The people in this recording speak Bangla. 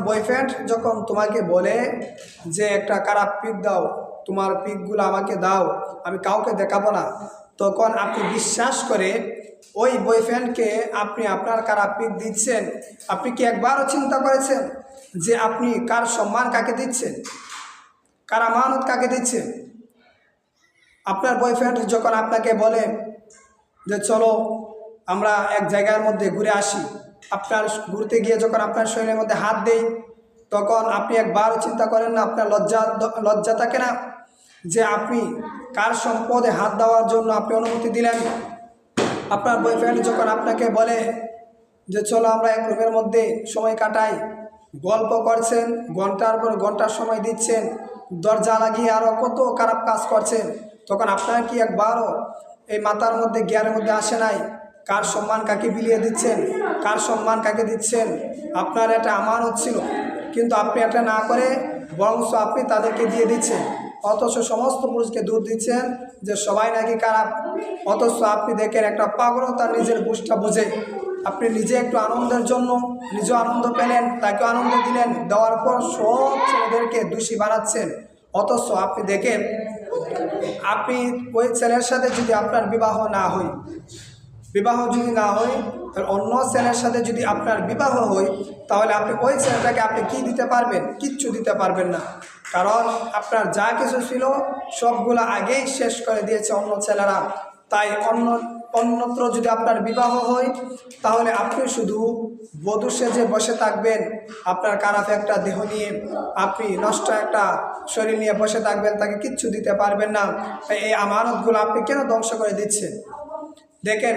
বয়ফ্রেন্ড যখন তোমাকে বলে যে একটা খারাপ পিক দাও, তোমার পিকগুলো আমাকে দাও, আমি কাউকে দেখাবো না, তখন আপনি বিশ্বাস করে ওই বয়ফ্রেন্ডকে আপনি আপনার খারাপ পিক দিচ্ছেন। আপনি কি একবারও চিন্তা করেছেন যে আপনি কার সম্মান কাকে দিচ্ছেন, কার আমানত কাকে দিচ্ছেন? আপনার বয়ফ্রেন্ড যখন আপনাকে বলে যে চলো আমরা এক জায়গার মধ্যে ঘুরে আসি, আপনার ঘুরতে গিয়ে যখন আপনার শরীরের মধ্যে হাত দেই, তখন আপনি একবারও চিন্তা করেন না, আপনার লজ্জা থাকে না যে আপনি কার সম্পদে হাত দেওয়ার জন্য আপনি অনুমতি দিলেন? আপনার বয়ফ্রেন্ড যখন আপনাকে বলে যে চলো আমরা এক রুমের মধ্যে সময় কাটাই, গল্প করছেন, ঘন্টার পর ঘন্টার সময় দিচ্ছেন, দরজা লাগিয়ে আরও কত খারাপ কাজ করছেন, তখন আপনার কি একবারও এই মাথার মধ্যে জ্ঞানের মধ্যে আসে নাই কার সম্মান কাকে বিলিয়ে দিচ্ছেন, কার সম্মান কাকে দিচ্ছেন? আপনার এটা আমানত ছিল, কিন্তু আপনি এটা না করে বরঞ্চ আপনি তাদেরকে দিয়ে দিচ্ছেন। অথচ সমস্ত পুরুষকে দূর দিচ্ছেন যে সবাই নাকি খারাপ। অথচ আপনি দেখেন একটা পাগলও তার নিজের বুঝটা বোঝে। আপনি নিজে একটু আনন্দের জন্য নিজেও আনন্দ পেলেন, তাকেও আনন্দ দিলেন, দেওয়ার পর সব ছেলেদেরকে দোষী বানাচ্ছেন। অথচ আপনি দেখেন, আপনি ওই ছেলের সাথে যদি আপনার বিবাহ না হয়, তাহলে অন্য ছেলের সাথে যদি আপনার বিবাহ হয়, তাহলে আপনি ওই ছেলেটাকে আপনি কি দিতে পারবেন? কিচ্ছু দিতে পারবেন না। কারণ আপনার যা কিছু ছিল সবগুলো আগেই শেষ করে দিয়েছে অন্য ছেলেরা। তাই অন্যত্র যদি আপনার বিবাহ হয়, তাহলে আপনি শুধু বধূ সেজে বসে থাকবেন, আপনার খারাপ একটা দেহ নিয়ে, আপনি নষ্ট একটা শরীর নিয়ে বসে থাকবেন, তাকে কিচ্ছু দিতে পারবেন না। এই আমানতগুলো আপনি কেন ধ্বংস করে দিচ্ছেন? দেখেন,